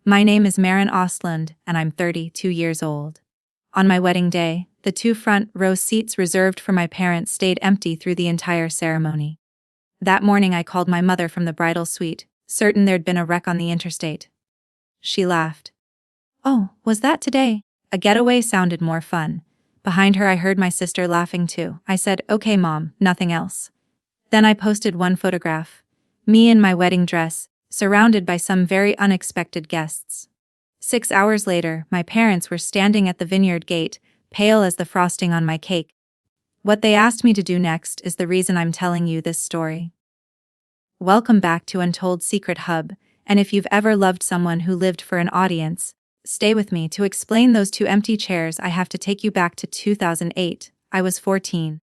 My name is Maren Ostlund, and I'm 32 years old. On my wedding day, the two front row seats reserved for my parents stayed empty through the entire ceremony. That morning I called my mother from the bridal suite, certain there'd been a wreck on the interstate. She laughed. "Oh, was that today?" A getaway sounded more fun. Behind her I heard my sister laughing too. I said, "Okay Mom, nothing else." Then I posted one photograph. Me in my wedding dress, surrounded by some very unexpected guests. 6 hours later, my parents were standing at the vineyard gate, pale as the frosting on my cake. What they asked me to do next is the reason I'm telling you this story. Welcome back to Untold Secret Hub, and if you've ever loved someone who lived for an audience, stay with me to explain those two empty chairs. I have to take you back to 2008. I was 14.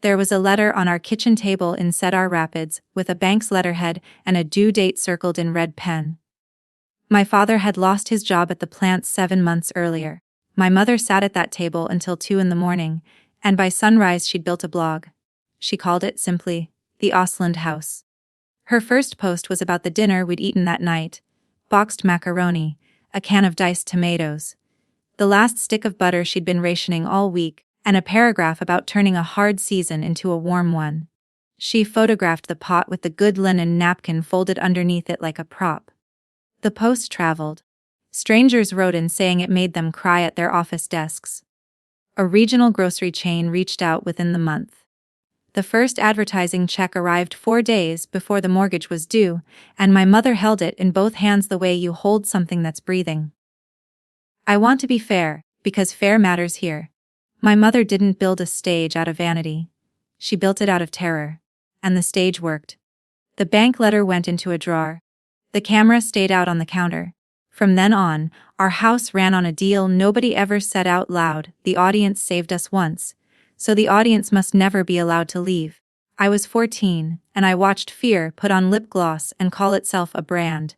There was a letter on our kitchen table in Cedar Rapids, with a bank's letterhead and a due date circled in red pen. My father had lost his job at the plant 7 months earlier. My mother sat at that table until 2 in the morning, and by sunrise she'd built a blog. She called it simply, The Ostlund House. Her first post was about the dinner we'd eaten that night: boxed macaroni, a can of diced tomatoes, the last stick of butter she'd been rationing all week, and a paragraph about turning a hard season into a warm one. She photographed the pot with the good linen napkin folded underneath it like a prop. The post traveled. Strangers wrote in saying it made them cry at their office desks. A regional grocery chain reached out within the month. The first advertising check arrived 4 days before the mortgage was due, and my mother held it in both hands the way you hold something that's breathing. I want to be fair, because fair matters here. My mother didn't build a stage out of vanity. She built it out of terror. And the stage worked. The bank letter went into a drawer. The camera stayed out on the counter. From then on, our house ran on a deal nobody ever said out loud: the audience saved us once, so the audience must never be allowed to leave. I was 14, and I watched fear put on lip gloss and call itself a brand.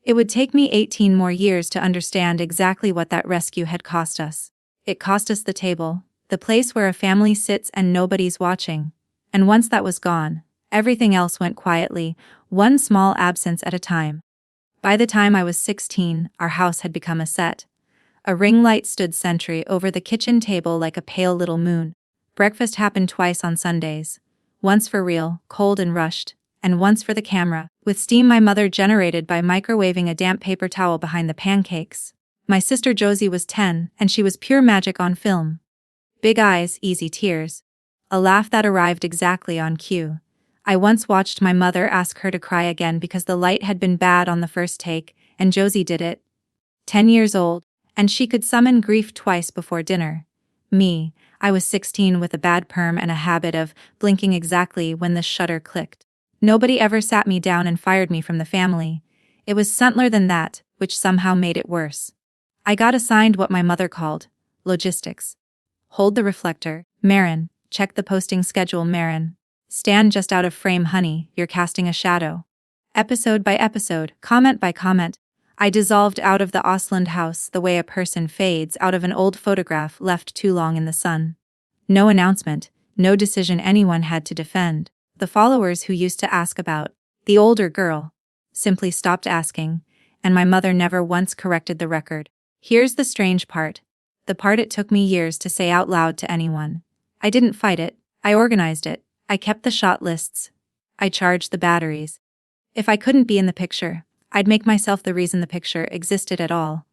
It would take me 18 more years to understand exactly what that rescue had cost us. It cost us the table, the place where a family sits and nobody's watching. And once that was gone, everything else went quietly, one small absence at a time. By the time I was 16, our house had become a set. A ring light stood sentry over the kitchen table like a pale little moon. Breakfast happened twice on Sundays. Once for real, cold and rushed, and once for the camera, with steam my mother generated by microwaving a damp paper towel behind the pancakes. My sister Josie was 10, and she was pure magic on film. Big eyes, easy tears. A laugh that arrived exactly on cue. I once watched my mother ask her to cry again because the light had been bad on the first take, and Josie did it. 10 years old, and she could summon grief twice before dinner. Me, I was 16 with a bad perm and a habit of blinking exactly when the shutter clicked. Nobody ever sat me down and fired me from the family. It was subtler than that, which somehow made it worse. I got assigned what my mother called logistics. Hold the reflector, Maren. Check the posting schedule, Maren. Stand just out of frame, honey, you're casting a shadow. Episode by episode, comment by comment, I dissolved out of the Ostlund house the way a person fades out of an old photograph left too long in the sun. No announcement, no decision anyone had to defend. The followers who used to ask about the older girl simply stopped asking, and my mother never once corrected the record. Here's the strange part. The part it took me years to say out loud to anyone. I didn't fight it, I organized it. I kept the shot lists. I charged the batteries. If I couldn't be in the picture, I'd make myself the reason the picture existed at all.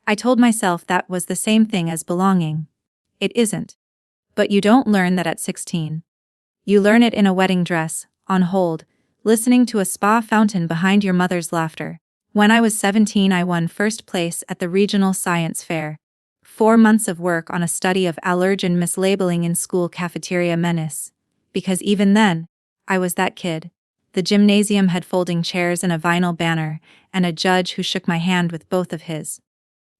I told myself that was the same thing as belonging. It isn't. But you don't learn that at 16. You learn it in a wedding dress, on hold, listening to a spa fountain behind your mother's laughter. When I was 17, I won first place at the regional science fair. 4 months of work on a study of allergen mislabeling in school cafeteria menace. Because even then, I was that kid. The gymnasium had folding chairs and a vinyl banner, and a judge who shook my hand with both of his.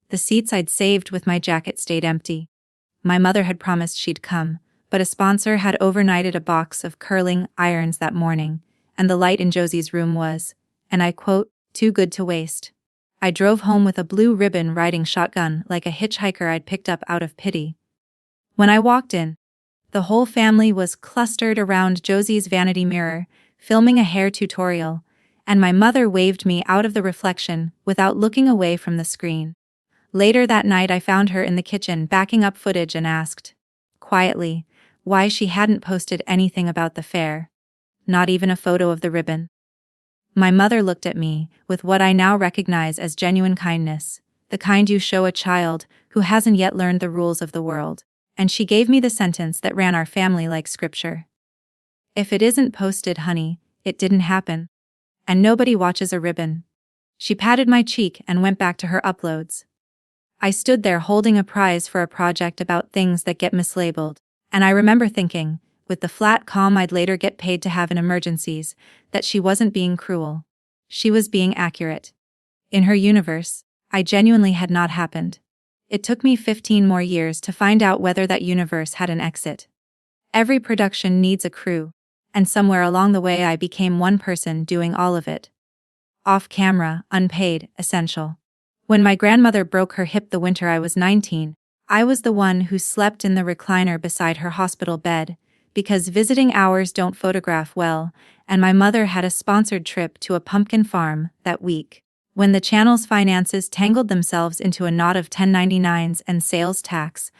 The seats I'd saved with my jacket stayed empty. My mother had promised she'd come, but a sponsor had overnighted a box of curling irons that morning, and the light in Josie's room was, and I quote, too good to waste. I drove home with a blue ribbon riding shotgun like a hitchhiker I'd picked up out of pity. When I walked in, the whole family was clustered around Josie's vanity mirror, filming a hair tutorial, and my mother waved me out of the reflection without looking away from the screen. Later that night I found her in the kitchen backing up footage and asked, quietly, why she hadn't posted anything about the fair. Not even a photo of the ribbon. My mother looked at me with what I now recognize as genuine kindness, the kind you show a child who hasn't yet learned the rules of the world, and she gave me the sentence that ran our family like scripture. If it isn't posted, honey, it didn't happen. And nobody watches a ribbon. She patted my cheek and went back to her uploads. I stood there holding a prize for a project about things that get mislabeled, and I remember thinking, with the flat calm I'd later get paid to have in emergencies, that she wasn't being cruel. She was being accurate. In her universe, I genuinely had not happened. It took me 15 more years to find out whether that universe had an exit. Every production needs a crew, and somewhere along the way I became one person doing all of it. Off camera, unpaid, essential. When my grandmother broke her hip the winter I was 19, I was the one who slept in the recliner beside her hospital bed, because visiting hours don't photograph well, and my mother had a sponsored trip to a pumpkin farm that week. When the channel's finances tangled themselves into a knot of 1099s and sales tax,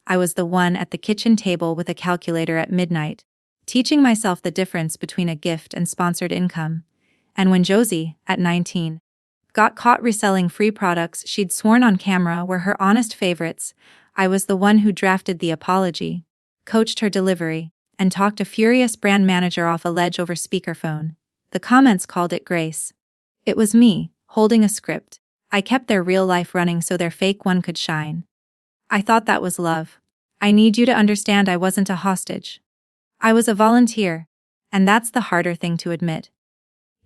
I was the one at the kitchen table with a calculator at midnight, teaching myself the difference between a gift and sponsored income. And when Josie, at 19, got caught reselling free products she'd sworn on camera were her honest favorites, I was the one who drafted the apology, coached her delivery, and talked a furious brand manager off a ledge over speakerphone. The comments called it grace. It was me, holding a script. I kept their real life running so their fake one could shine. I thought that was love. I need you to understand I wasn't a hostage. I was a volunteer, and that's the harder thing to admit.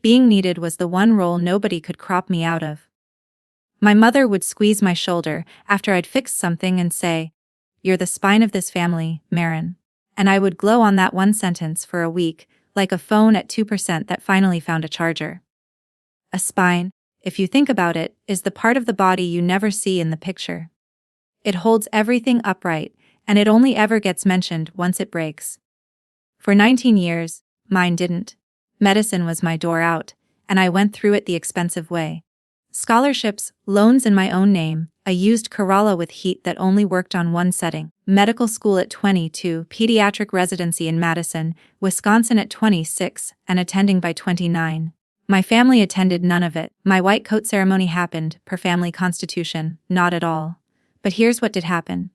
Being needed was the one role nobody could crop me out of. My mother would squeeze my shoulder after I'd fixed something and say, "You're the spine of this family, Marin." And I would glow on that one sentence for a week, like a phone at 2% that finally found a charger. A spine, if you think about it, is the part of the body you never see in the picture. It holds everything upright, and it only ever gets mentioned once it breaks. For 19 years, mine didn't. Medicine was my door out, and I went through it the expensive way. Scholarships, loans in my own name, a used Corolla with heat that only worked on one setting, medical school at 22, pediatric residency in Madison, Wisconsin at 26, and attending by 29. My family attended none of it. My white coat ceremony happened, per family constitution, not at all. But here's what did happen.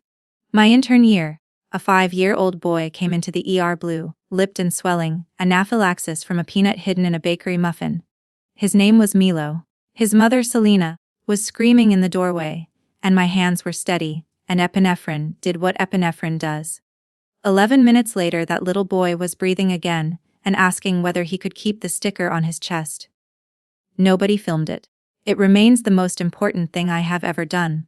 My intern year, a 5-year-old boy came into the ER blue, lipped and swelling, anaphylaxis from a peanut hidden in a bakery muffin. His name was Milo. His mother, Selena, was screaming in the doorway, and my hands were steady, and epinephrine did what epinephrine does. 11 minutes later that little boy was breathing again, and asking whether he could keep the sticker on his chest. Nobody filmed it. It remains the most important thing I have ever done.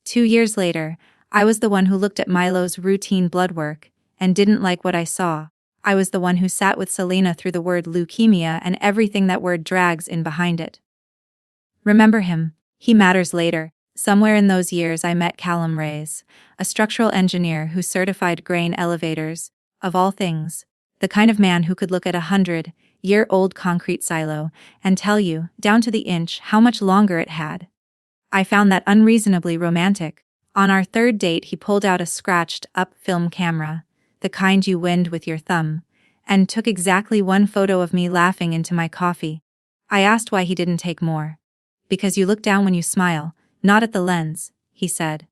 2 years later, I was the one who looked at Milo's routine blood work, and didn't like what I saw. I was the one who sat with Selena through the word leukemia and everything that word drags in behind it. Remember him, he matters later. Somewhere in those years I met Callum Reyes, a structural engineer who certified grain elevators, of all things, the kind of man who could look at a 100-year-old concrete silo and tell you, down to the inch, how much longer it had. I found that unreasonably romantic. On our third date he pulled out a scratched-up film camera, the kind you wind with your thumb, and took exactly one photo of me laughing into my coffee. I asked why he didn't take more. "Because you look down when you smile, not at the lens," he said.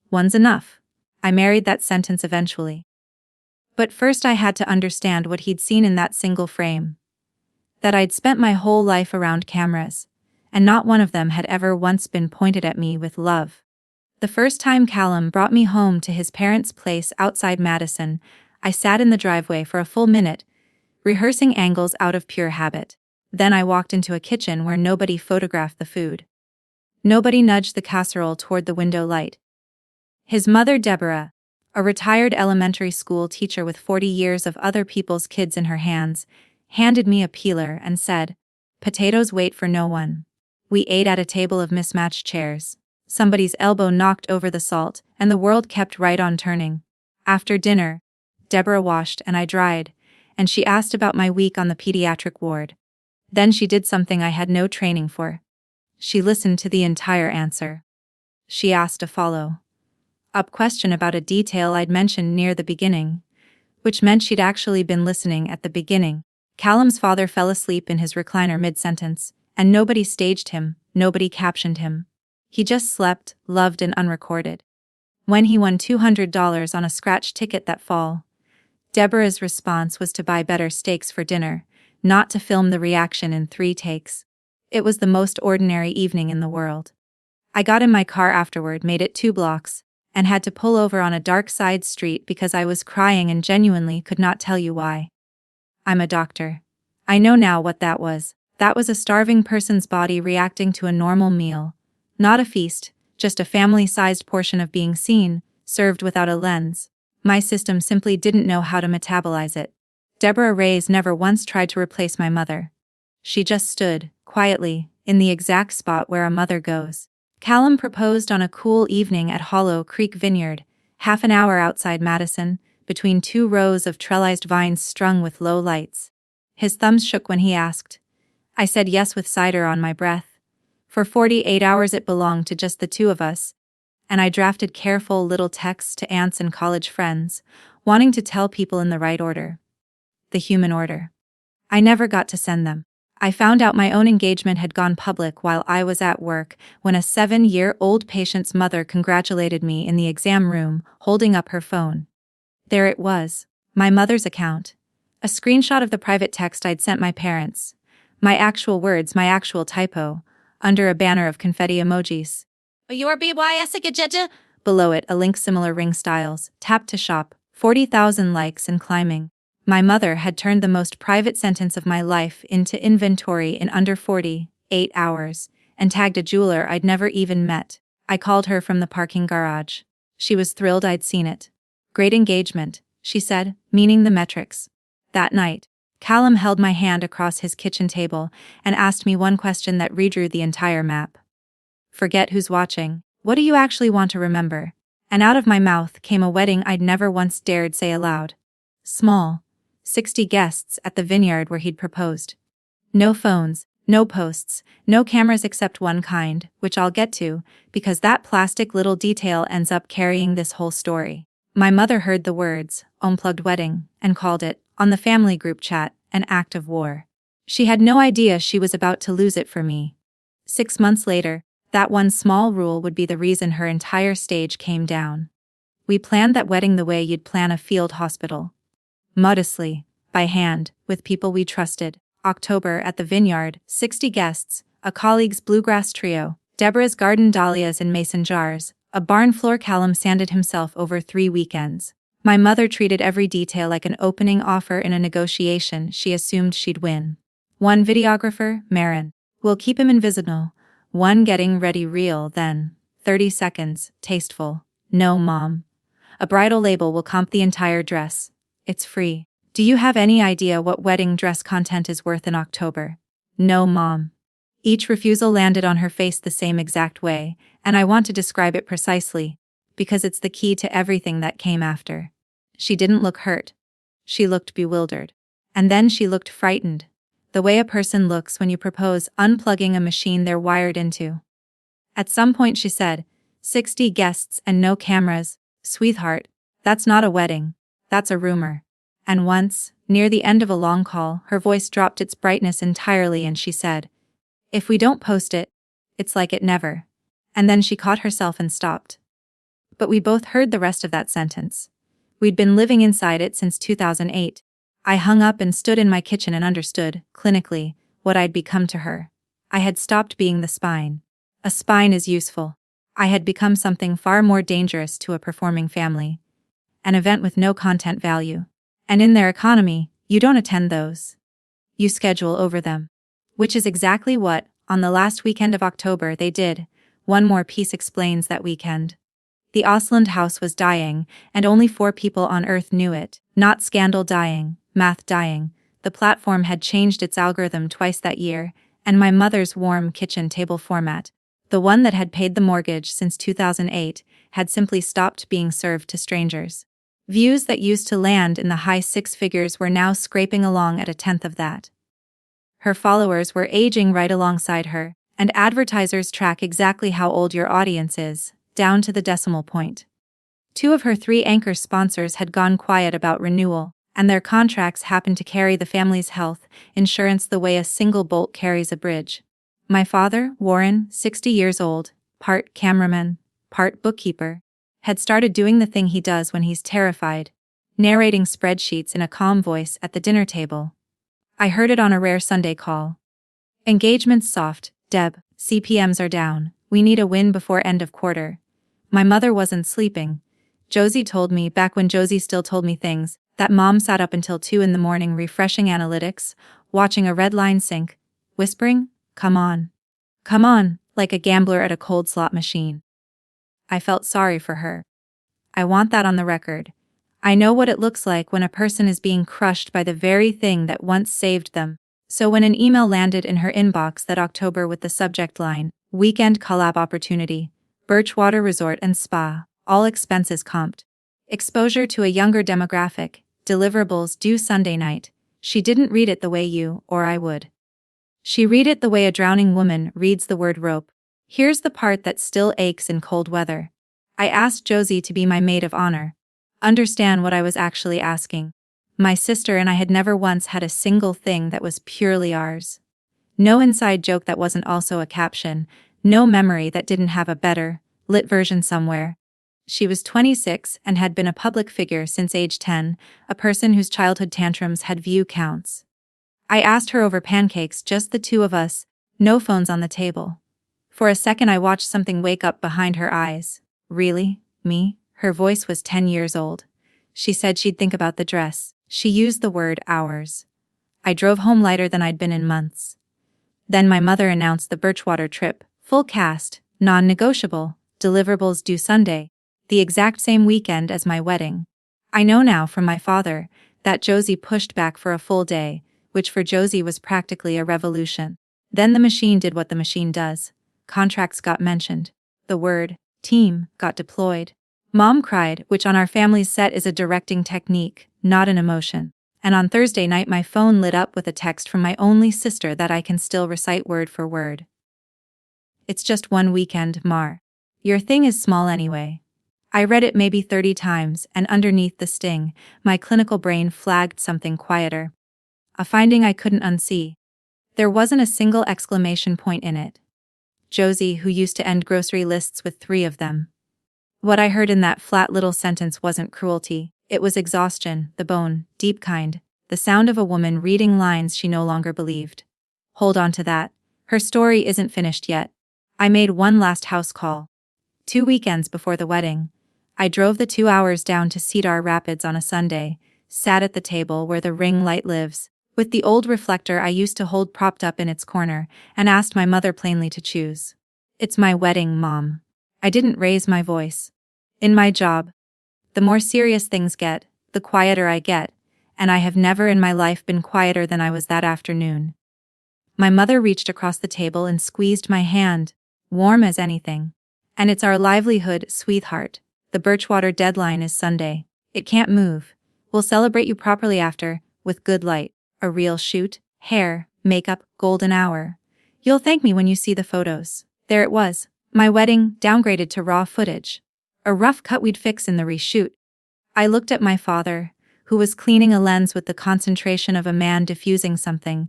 "One's enough." I married that sentence eventually. But first I had to understand what he'd seen in that single frame. That I'd spent my whole life around cameras, and not one of them had ever once been pointed at me with love. The first time Callum brought me home to his parents' place outside Madison, I sat in the driveway for a full minute, rehearsing angles out of pure habit. Then I walked into a kitchen where nobody photographed the food. Nobody nudged the casserole toward the window light. His mother, Deborah, a retired elementary school teacher with 40 years of other people's kids in her hands, handed me a peeler and said, "Potatoes wait for no one." We ate at a table of mismatched chairs. Somebody's elbow knocked over the salt, and the world kept right on turning. After dinner, Deborah washed and I dried, and she asked about my week on the pediatric ward. Then she did something I had no training for. She listened to the entire answer. She asked a follow-up question about a detail I'd mentioned near the beginning, which meant she'd actually been listening at the beginning. Callum's father fell asleep in his recliner mid-sentence, and nobody staged him, nobody captioned him. He just slept, loved and unrecorded. When he won $200 on a scratch ticket that fall, Deborah's response was to buy better steaks for dinner, not to film the reaction in 3 takes. It was the most ordinary evening in the world. I got in my car afterward, made it 2 blocks, and had to pull over on a dark side street because I was crying and genuinely could not tell you why. I'm a doctor. I know now what that was. That was a starving person's body reacting to a normal meal. Not a feast, just a family-sized portion of being seen, served without a lens. My system simply didn't know how to metabolize it. Deborah Reyes never once tried to replace my mother. She just stood, quietly, in the exact spot where a mother goes. Callum proposed on a cool evening at Hollow Creek Vineyard, half an hour outside Madison, between 2 rows of trellised vines strung with low lights. His thumbs shook when he asked. I said yes with cider on my breath. For 48 hours it belonged to just the 2 of us, and I drafted careful little texts to aunts and college friends, wanting to tell people in the right order. The human order. I never got to send them. I found out my own engagement had gone public while I was at work when a 7-year-old patient's mother congratulated me in the exam room, holding up her phone. There it was, my mother's account. A screenshot of the private text I'd sent my parents. My actual words, my actual typo, under a banner of confetti emojis. Your BYS. Below it, a link similar ring styles, tap to shop, 40,000 likes and climbing. My mother had turned the most private sentence of my life into inventory in under 48 hours, and tagged a jeweler I'd never even met. I called her from the parking garage. She was thrilled I'd seen it. Great engagement, she said, meaning the metrics. That night, Callum held my hand across his kitchen table and asked me one question that redrew the entire map. Forget who's watching. What do you actually want to remember? And out of my mouth came a wedding I'd never once dared say aloud. Small. 60 guests at the vineyard where he'd proposed. No phones, no posts, no cameras except one kind, which I'll get to, because that plastic little detail ends up carrying this whole story. My mother heard the words, unplugged wedding, and called it, on the family group chat, an act of war. She had no idea she was about to lose it for me. 6 months later, that one small rule would be the reason her entire stage came down. We planned that wedding the way you'd plan a field hospital. Modestly, by hand, with people we trusted. October at the vineyard, 60 guests, a colleague's bluegrass trio, Deborah's garden dahlias in mason jars, a barn floor Callum sanded himself over 3 weekends. My mother treated every detail like an opening offer in a negotiation she assumed she'd win. 1 videographer, Marin. We'll keep him invisible. 1 getting ready reel, then 30 seconds, tasteful. No, Mom. A bridal label will comp the entire dress. It's free. Do you have any idea what wedding dress content is worth in October? No, Mom. Each refusal landed on her face the same exact way, and I want to describe it precisely, because it's the key to everything that came after. She didn't look hurt. She looked bewildered. And then she looked frightened. The way a person looks when you propose unplugging a machine they're wired into. At some point she said, 60 guests and no cameras, sweetheart, that's not a wedding, that's a rumor. And once, near the end of a long call, her voice dropped its brightness entirely and she said, if we don't post it, it's like it never. And then she caught herself and stopped. But we both heard the rest of that sentence. We'd been living inside it since 2008. I hung up and stood in my kitchen and understood, clinically, what I'd become to her. I had stopped being the spine. A spine is useful. I had become something far more dangerous to a performing family. An event with no content value. And in their economy, you don't attend those. You schedule over them. Which is exactly what, on the last weekend of October, they did. One more piece explains that weekend. The Osland house was dying, and only 4 people on Earth knew it. Not scandal dying, math dying. The platform had changed its algorithm twice that year, and my mother's warm kitchen table format, the one that had paid the mortgage since 2008, had simply stopped being served to strangers. Views that used to land in the high 6 figures were now scraping along at 1/10 of that. Her followers were aging right alongside her, and advertisers track exactly how old your audience is, down to the decimal point. 2 of her 3 anchor sponsors had gone quiet about renewal, and their contracts happened to carry the family's health insurance the way a single bolt carries a bridge. My father, Warren, 60 years old, part cameraman, part bookkeeper, had started doing the thing he does when he's terrified, narrating spreadsheets in a calm voice at the dinner table. I heard it on a rare Sunday call. Engagement's soft, Deb, CPMs are down, we need a win before end of quarter. My mother wasn't sleeping. Josie told me, back when Josie still told me things, that mom sat up until 2 in the morning refreshing analytics, watching a red line sink, whispering, "Come on. Come on," like a gambler at a cold slot machine. I felt sorry for her. I want that on the record. I know what it looks like when a person is being crushed by the very thing that once saved them. So when an email landed in her inbox that October with the subject line, "Weekend collab opportunity, Birchwater Resort and Spa, all expenses comped. Exposure to a younger demographic, deliverables due Sunday night," she didn't read it the way you or I would. She read it the way a drowning woman reads the word rope. Here's the part that still aches in cold weather. I asked Josie to be my maid of honor. Understand what I was actually asking. My sister and I had never once had a single thing that was purely ours. No inside joke that wasn't also a caption, no memory that didn't have a better, lit version somewhere. She was 26 and had been a public figure since age 10, a person whose childhood tantrums had view counts. I asked her over pancakes, just the 2 of us, no phones on the table. For a second I watched something wake up behind her eyes. Really? Me? Her voice was 10 years old. She said she'd think about the dress. She used the word hours. I drove home lighter than I'd been in months. Then my mother announced the Birchwater trip, full cast, non-negotiable, deliverables due Sunday, the exact same weekend as my wedding. I know now from my father that Josie pushed back for a full day, which for Josie was practically a revolution. Then the machine did what the machine does. Contracts got mentioned. The word team got deployed. Mom cried, which on our family's set is a directing technique, not an emotion. And on Thursday night my phone lit up with a text from my only sister that I can still recite word for word. "It's just one weekend, Mar. Your thing is small anyway." I read it maybe 30 times, and underneath the sting, my clinical brain flagged something quieter. A finding I couldn't unsee. There wasn't a single exclamation point in it. Josie, who used to end grocery lists with 3 of them. What I heard in that flat little sentence wasn't cruelty, it was exhaustion, the bone, deep kind, the sound of a woman reading lines she no longer believed. Hold on to that. Her story isn't finished yet. I made one last house call. 2 weekends before the wedding. I drove the 2 hours down to Cedar Rapids on a Sunday, sat at the table where the ring light lives, with the old reflector I used to hold propped up in its corner, and asked my mother plainly to choose. "It's my wedding, Mom." I didn't raise my voice. In my job, the more serious things get, the quieter I get, and I have never in my life been quieter than I was that afternoon. My mother reached across the table and squeezed my hand, warm as anything. "And it's our livelihood, sweetheart. The Birchwater deadline is Sunday. It can't move. We'll celebrate you properly after, with good light, a real shoot, hair, makeup, golden hour. You'll thank me when you see the photos." There it was, my wedding, downgraded to raw footage. A rough cut we'd fix in the reshoot. I looked at my father, who was cleaning a lens with the concentration of a man diffusing something,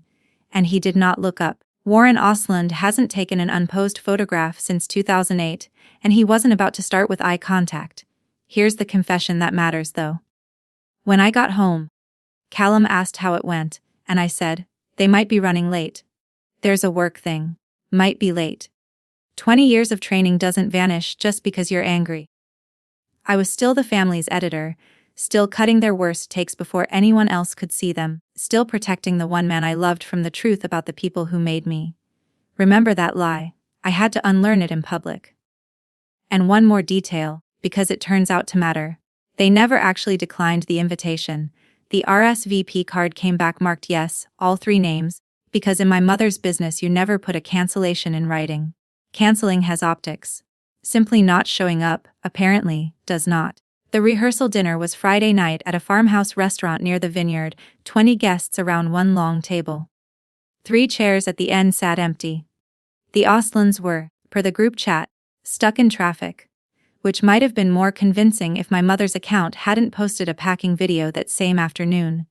and he did not look up. Warren Osland hasn't taken an unposed photograph since 2008, and he wasn't about to start with eye contact. Here's the confession that matters though. When I got home, Callum asked how it went, and I said, "They might be running late." There's a work thing. Might be late. 20 years of training doesn't vanish just because you're angry. I was still the family's editor, still cutting their worst takes before anyone else could see them, still protecting the one man I loved from the truth about the people who made me. Remember that lie. I had to unlearn it in public. And one more detail, because it turns out to matter. They never actually declined the invitation. The RSVP card came back marked yes, all 3 names, because in my mother's business you never put a cancellation in writing. Canceling has optics. Simply not showing up, apparently, does not. The rehearsal dinner was Friday night at a farmhouse restaurant near the vineyard, 20 guests around one long table. 3 chairs at the end sat empty. The Ostlands were, per the group chat, stuck in traffic, which might have been more convincing if my mother's account hadn't posted a packing video that same afternoon.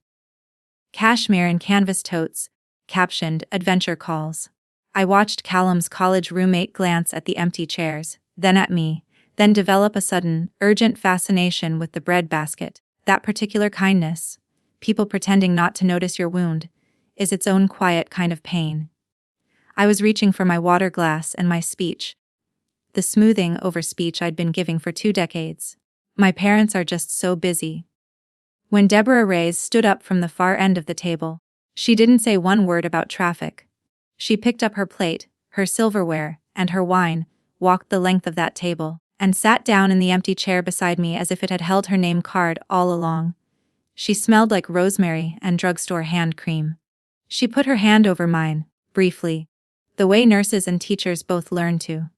Cashmere and canvas totes, captioned Adventure Calls. I watched Callum's college roommate glance at the empty chairs, then at me, then develop a sudden, urgent fascination with the bread basket. That particular kindness, people pretending not to notice your wound, is its own quiet kind of pain. I was reaching for my water glass and my speech. The smoothing over speech I'd been giving for 2 decades. My parents are just so busy. When Deborah Reyes stood up from the far end of the table, she didn't say one word about traffic. She picked up her plate, her silverware, and her wine, walked the length of that table, and sat down in the empty chair beside me as if it had held her name card all along. She smelled like rosemary and drugstore hand cream. She put her hand over mine, briefly, the way nurses and teachers both learn to.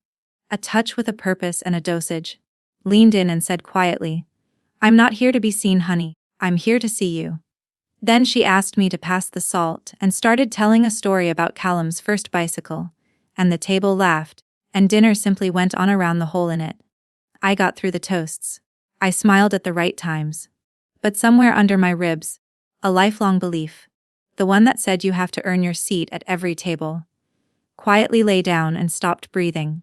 A touch with a purpose and a dosage. Leaned in and said quietly, "I'm not here to be seen, honey. I'm here to see you." Then she asked me to pass the salt and started telling a story about Callum's first bicycle, and the table laughed, and dinner simply went on around the hole in it. I got through the toasts. I smiled at the right times. But somewhere under my ribs, a lifelong belief, the one that said you have to earn your seat at every table, quietly lay down and stopped breathing.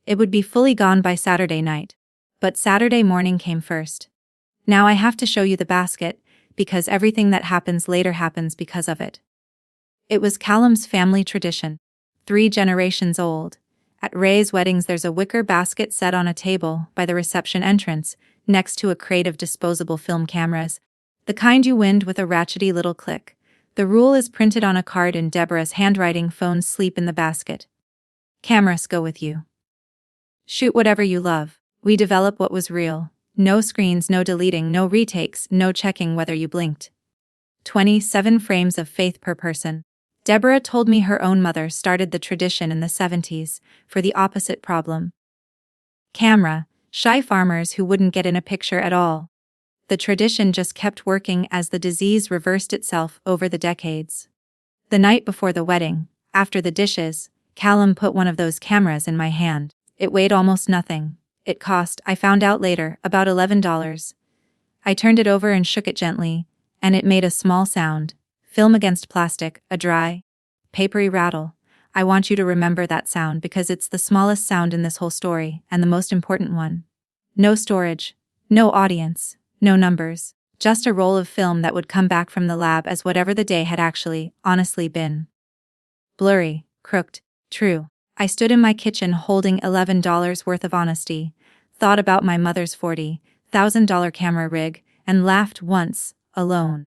It would be fully gone by Saturday night, but Saturday morning came first. Now I have to show you the basket, because everything that happens later happens because of it. It was Callum's family tradition, 3 generations old. At Ray's weddings there's a wicker basket set on a table by the reception entrance, next to a crate of disposable film cameras, the kind you wind with a ratchety little click. The rule is printed on a card in Deborah's handwriting. Phones sleep in the basket. Cameras go with you. Shoot whatever you love. We develop what was real. No screens, no deleting, no retakes, no checking whether you blinked. 27 frames of faith per person. Deborah told me her own mother started the tradition in the 70s, for the opposite problem. Camera, shy farmers who wouldn't get in a picture at all. The tradition just kept working as the disease reversed itself over the decades. The night before the wedding, after the dishes, Callum put one of those cameras in my hand. It weighed almost nothing. It cost, I found out later, about $11. I turned it over and shook it gently, and it made a small sound. Film against plastic, a dry, papery rattle. I want you to remember that sound because it's the smallest sound in this whole story, and the most important one. No storage, no audience, no numbers, just a roll of film that would come back from the lab as whatever the day had actually, honestly been. Blurry, crooked, true. I stood in my kitchen holding $11 worth of honesty, thought about my mother's $40,000 camera rig, and laughed once, alone.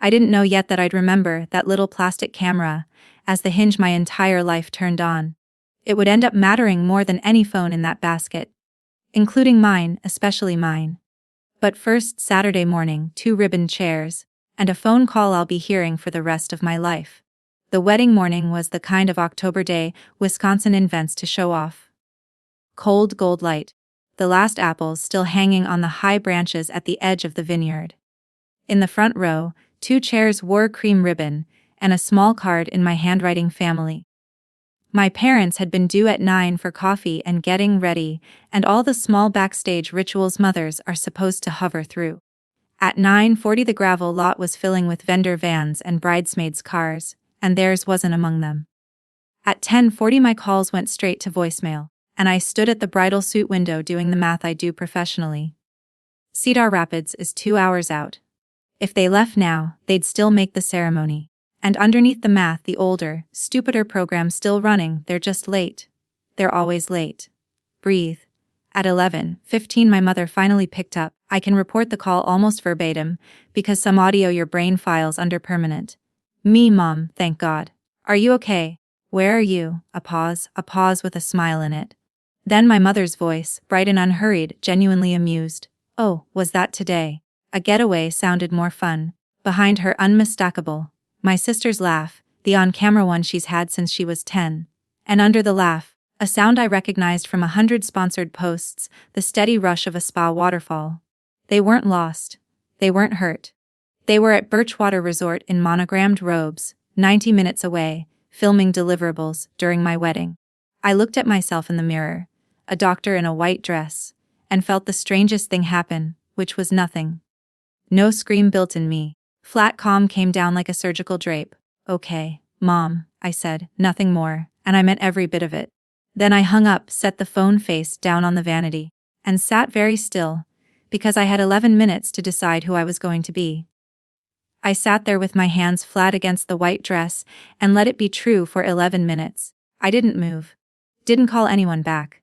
I didn't know yet that I'd remember that little plastic camera as the hinge my entire life turned on. It would end up mattering more than any phone in that basket, including mine, especially mine. But first, Saturday morning, 2 ribbon chairs, and a phone call I'll be hearing for the rest of my life. The wedding morning was the kind of October day Wisconsin invents to show off. Cold gold light, the last apples still hanging on the high branches at the edge of the vineyard. In the front row, 2 chairs wore cream ribbon, and a small card in my handwriting family. My parents had been due at 9 for coffee and getting ready, and all the small backstage rituals mothers are supposed to hover through. At 9:40 the gravel lot was filling with vendor vans and bridesmaids' cars, and theirs wasn't among them. At 10:40 my calls went straight to voicemail, and I stood at the bridal suite window doing the math I do professionally. Cedar Rapids is 2 hours out. If they left now, they'd still make the ceremony. And underneath the math, the older, stupider program still running, they're just late. They're always late. Breathe. At 11:15 my mother finally picked up. I can report the call almost verbatim, because some audio your brain files under permanent. Me, Mom, thank God. Are you okay? Where are you? A pause with a smile in it. Then my mother's voice, bright and unhurried, genuinely amused. Oh, was that today? A getaway sounded more fun. Behind her, unmistakable, my sister's laugh, the on-camera one she's had since she was 10. And under the laugh, a sound I recognized from 100 sponsored posts, the steady rush of a spa waterfall. They weren't lost. They weren't hurt. They were at Birchwater Resort in monogrammed robes, 90 minutes away, filming deliverables during my wedding. I looked at myself in the mirror, a doctor in a white dress, and felt the strangest thing happen, which was nothing. No scream built in me. Flat calm came down like a surgical drape. "Okay, Mom," I said, "nothing more," and I meant every bit of it. Then I hung up, set the phone face down on the vanity, and sat very still, because I had 11 minutes to decide who I was going to be. I sat there with my hands flat against the white dress and let it be true for 11 minutes. I didn't move. Didn't call anyone back.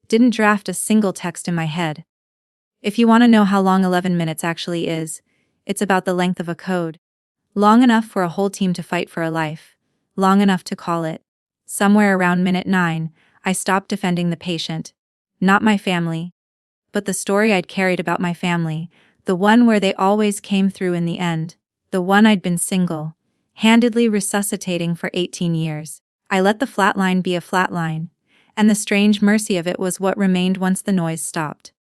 Didn't draft a single text in my head. If you want to know how long 11 minutes actually is, it's about the length of a code. Long enough for a whole team to fight for a life. Long enough to call it. Somewhere around minute 9, I stopped defending the patient. Not my family. But the story I'd carried about my family, the one where they always came through in the end, the one I'd been single-handedly resuscitating for 18 years. I let the flatline be a flatline, and the strange mercy of it was what remained once the noise stopped.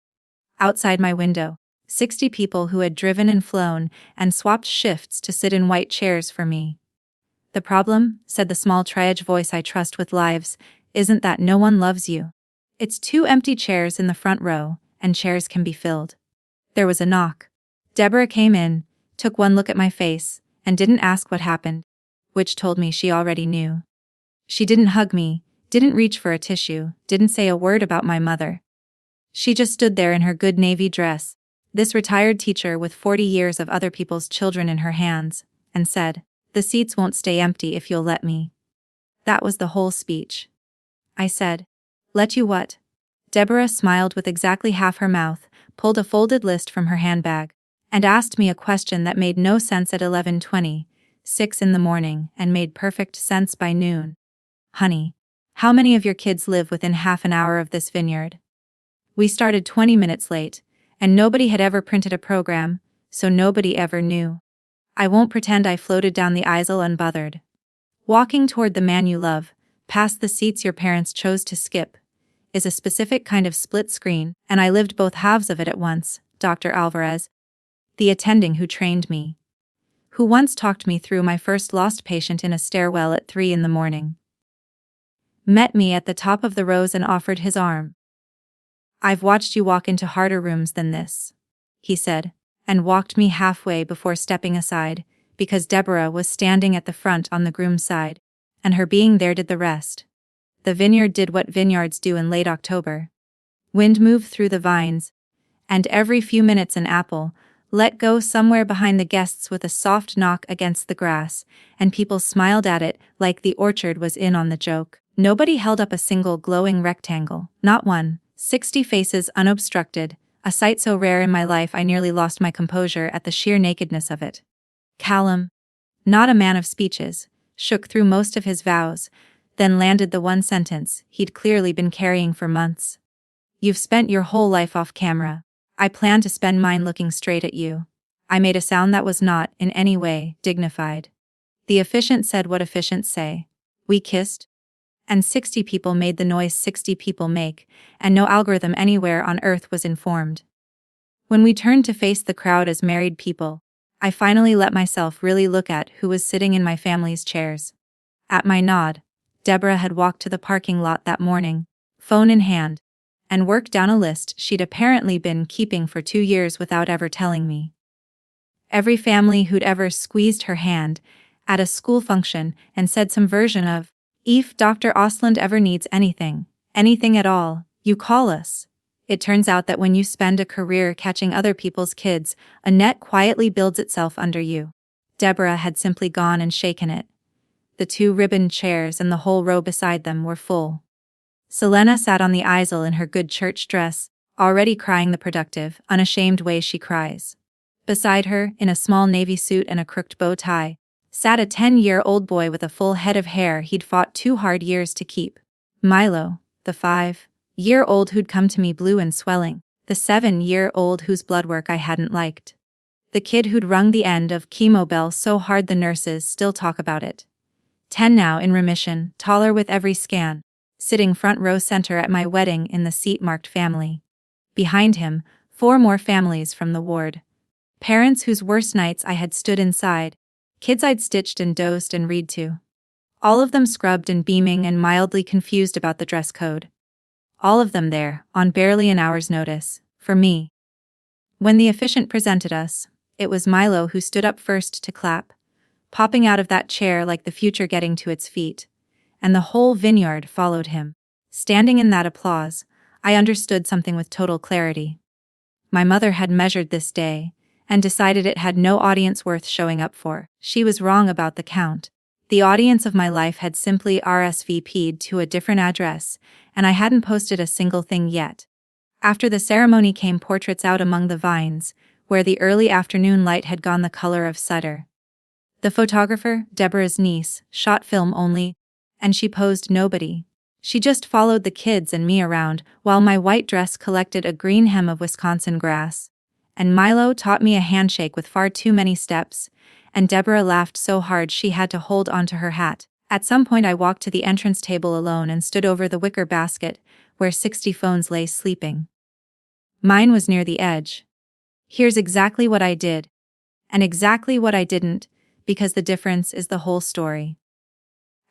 Outside my window, 60 people who had driven and flown and swapped shifts to sit in white chairs for me. "The problem," said the small triage voice I trust with lives, "isn't that no one loves you. It's 2 empty chairs in the front row, and chairs can be filled." There was a knock. Deborah came in, took one look at my face, and didn't ask what happened, which told me she already knew. She didn't hug me, didn't reach for a tissue, didn't say a word about my mother. She just stood there in her good navy dress, this retired teacher with 40 years of other people's children in her hands, and said, "The seats won't stay empty if you'll let me." That was the whole speech. I said, "Let you what?" Deborah smiled with exactly half her mouth, pulled a folded list from her handbag, and asked me a question that made no sense at 11:26 in the morning and made perfect sense by noon. "Honey, how many of your kids live within half an hour of this vineyard?" We started 20 minutes late, and nobody had ever printed a program, so nobody ever knew. I won't pretend I floated down the aisle unbothered. Walking toward the man you love, past the seats your parents chose to skip, is a specific kind of split screen, and I lived both halves of it at once. Dr. Alvarez, the attending who trained me, who once talked me through my first lost patient in a stairwell at 3 in the morning, met me at the top of the rows and offered his arm. "I've watched you walk into harder rooms than this," he said, and walked me halfway before stepping aside, because Deborah was standing at the front on the groom's side, and her being there did the rest. The vineyard did what vineyards do in late October. Wind moved through the vines, and every few minutes an apple let go somewhere behind the guests with a soft knock against the grass, and people smiled at it like the orchard was in on the joke. Nobody held up a single glowing rectangle, not one. 60 faces unobstructed, a sight so rare in my life I nearly lost my composure at the sheer nakedness of it. Callum, not a man of speeches, shook through most of his vows, then landed the one sentence he'd clearly been carrying for months. "You've spent your whole life off camera. I plan to spend mine looking straight at you." I made a sound that was not, in any way, dignified. The officiant said what officiants say. We kissed. And 60 people made the noise 60 people make, and no algorithm anywhere on earth was informed. When we turned to face the crowd as married people, I finally let myself really look at who was sitting in my family's chairs. At my nod, Deborah had walked to the parking lot that morning, phone in hand, and worked down a list she'd apparently been keeping for 2 years without ever telling me. Every family who'd ever squeezed her hand at a school function and said some version of, "If Dr. Osland ever needs anything at all, you call us." It turns out that when you spend a career catching other people's kids, a net quietly builds itself under you. Deborah had simply gone and shaken it. The 2 ribboned chairs and the whole row beside them were full. Selena sat on the aisle in her good church dress, already crying the productive, unashamed way she cries. Beside her, in a small navy suit and a crooked bow tie, sat a 10-year-old boy with a full head of hair he'd fought 2 hard years to keep. Milo, the 5-year-old who'd come to me blue and swelling, the 7-year-old whose blood work I hadn't liked. The kid who'd wrung the end of chemo bell so hard the nurses still talk about it. 10 now in remission, taller with every scan, sitting front row center at my wedding in the seat marked family. Behind him, 4 more families from the ward. Parents whose worst nights I had stood inside, Kids I'd stitched and dosed and read to. All of them scrubbed and beaming and mildly confused about the dress code. All of them there, on barely an hour's notice, for me. When the officiant presented us, it was Milo who stood up first to clap, popping out of that chair like the future getting to its feet, and the whole vineyard followed him. Standing in that applause, I understood something with total clarity. My mother had measured this day, and decided it had no audience worth showing up for. She was wrong about the count. The audience of my life had simply RSVP'd to a different address, and I hadn't posted a single thing yet. After the ceremony came portraits out among the vines, where the early afternoon light had gone the color of cider. The photographer, Deborah's niece, shot film only, and she posed nobody. She just followed the kids and me around while my white dress collected a green hem of Wisconsin grass. And Milo taught me a handshake with far too many steps, and Deborah laughed so hard she had to hold onto her hat. At some point I walked to the entrance table alone and stood over the wicker basket, where 60 phones lay sleeping. Mine was near the edge. Here's exactly what I did. And exactly what I didn't, because the difference is the whole story.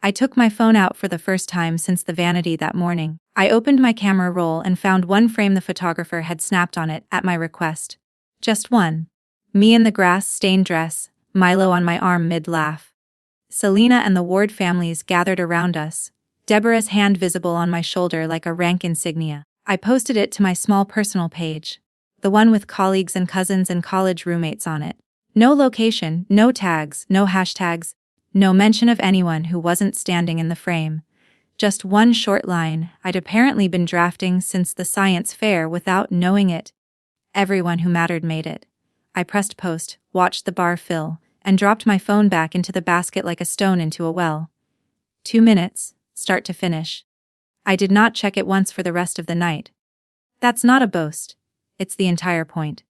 I took my phone out for the first time since the vanity that morning. I opened my camera roll and found one frame the photographer had snapped on it at my request. Just one. Me in the grass-stained dress, Milo on my arm mid-laugh. Selena and the Ward families gathered around us, Deborah's hand visible on my shoulder like a rank insignia. I posted it to my small personal page, the one with colleagues and cousins and college roommates on it. No location, no tags, no hashtags, no mention of anyone who wasn't standing in the frame. Just one short line I'd apparently been drafting since the science fair without knowing it. Everyone who mattered made it. I pressed post, watched the bar fill, and dropped my phone back into the basket like a stone into a well. 2 minutes, start to finish. I did not check it once for the rest of the night. That's not a boast. It's the entire point.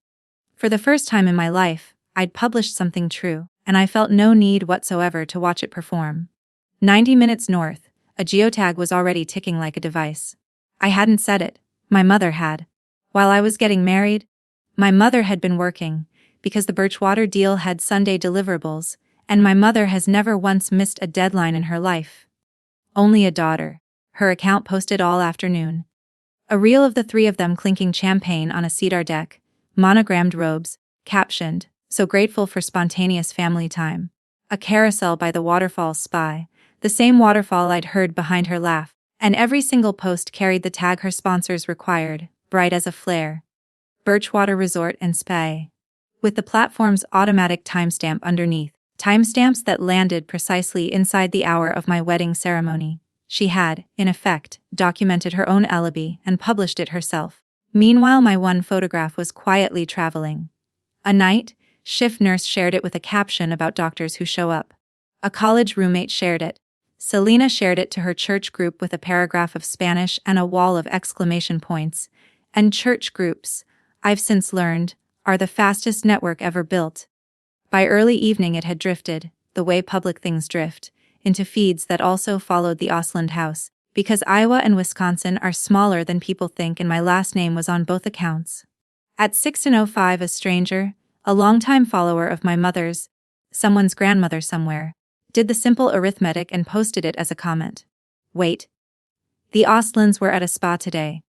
For the first time in my life, I'd published something true, and I felt no need whatsoever to watch it perform. 90 minutes north, a geotag was already ticking like a device. I hadn't said it, my mother had. While I was getting married, my mother had been working, because the Birchwater deal had Sunday deliverables, and my mother has never once missed a deadline in her life. Only a daughter. Her account posted all afternoon. A reel of the 3 of them clinking champagne on a cedar deck, monogrammed robes, captioned, "So grateful for spontaneous family time." A carousel by the waterfall's spy, the same waterfall I'd heard behind her laugh, and every single post carried the tag her sponsors required, bright as a flare. Birchwater Resort and Spa. With the platform's automatic timestamp underneath, timestamps that landed precisely inside the hour of my wedding ceremony. She had, in effect, documented her own alibi and published it herself. Meanwhile, my one photograph was quietly traveling. A night shift nurse shared it with a caption about doctors who show up. A college roommate shared it. Selena shared it to her church group with a paragraph of Spanish and a wall of exclamation points. And church groups, I've since learned, are the fastest network ever built. By early evening it had drifted, the way public things drift, into feeds that also followed the Osland house, because Iowa and Wisconsin are smaller than people think and my last name was on both accounts. At 6:05 a stranger, a longtime follower of my mother's, someone's grandmother somewhere, did the simple arithmetic and posted it as a comment. Wait. The Ostlands were at a spa today.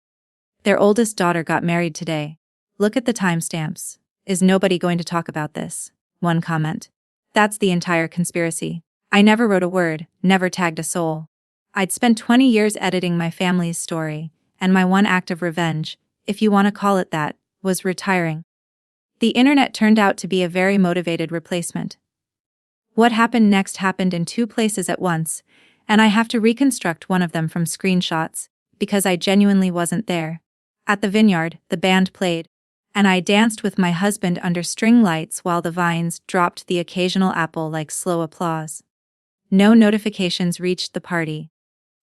Their oldest daughter got married today. Look at the timestamps. Is nobody going to talk about this? One comment. That's the entire conspiracy. I never wrote a word, never tagged a soul. I'd spent 20 years editing my family's story, and my one act of revenge, if you want to call it that, was retiring. The internet turned out to be a very motivated replacement. What happened next happened in 2 places at once, and I have to reconstruct one of them from screenshots, because I genuinely wasn't there. At the vineyard, the band played, and I danced with my husband under string lights while the vines dropped the occasional apple like slow applause. No notifications reached the party.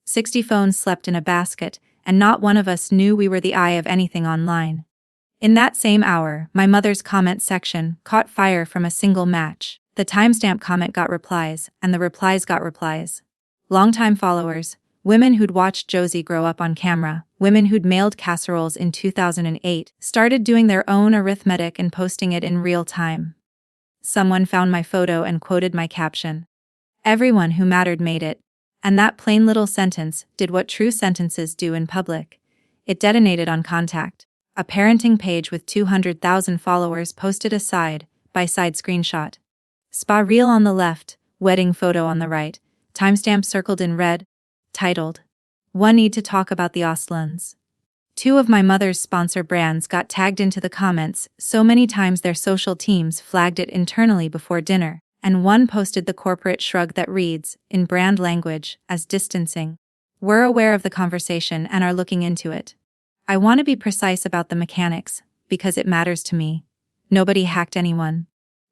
60 phones slept in a basket, and not one of us knew we were the eye of anything online. In that same hour, my mother's comment section caught fire from a single match. The timestamp comment got replies, and the replies got replies. Longtime followers, women who'd watched Josie grow up on camera, women who'd mailed casseroles in 2008, started doing their own arithmetic and posting it in real time. Someone found my photo and quoted my caption. Everyone who mattered made it. And that plain little sentence did what true sentences do in public. It detonated on contact. A parenting page with 200,000 followers posted a side-by-side screenshot. Spa reel on the left, wedding photo on the right, timestamp circled in red, titled, "One need to talk about the Ostlunds." Two of my mother's sponsor brands got tagged into the comments so many times their social teams flagged it internally before dinner, and one posted the corporate shrug that reads, in brand language, as distancing. We're aware of the conversation and are looking into it. I want to be precise about the mechanics, because it matters to me. Nobody hacked anyone.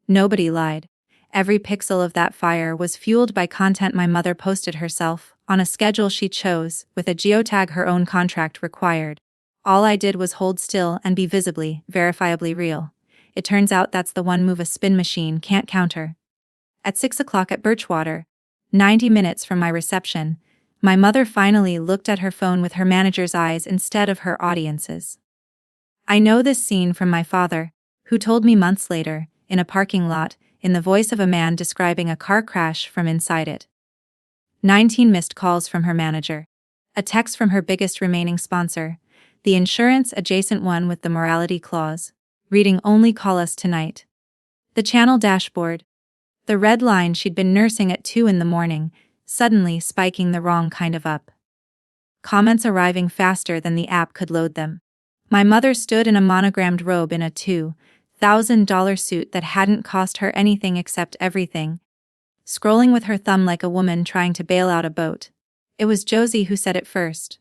Nobody lied. Every pixel of that fire was fueled by content my mother posted herself, on a schedule she chose, with a geotag her own contract required. All I did was hold still and be visibly, verifiably real. It turns out that's the one move a spin machine can't counter. At 6 o'clock at Birchwater, 90 minutes from my reception, my mother finally looked at her phone with her manager's eyes instead of her audience's. I know this scene from my father, who told me months later, in a parking lot, in the voice of a man describing a car crash from inside it. 19 missed calls from her manager. A text from her biggest remaining sponsor, the insurance-adjacent one with the morality clause, reading only "Call us tonight." The channel dashboard. The red line she'd been nursing at 2 in the morning, suddenly spiking the wrong kind of up. Comments arriving faster than the app could load them. My mother stood in a monogrammed robe in a $2,000 suit that hadn't cost her anything except everything, scrolling with her thumb like a woman trying to bail out a boat. It was Josie who said it first.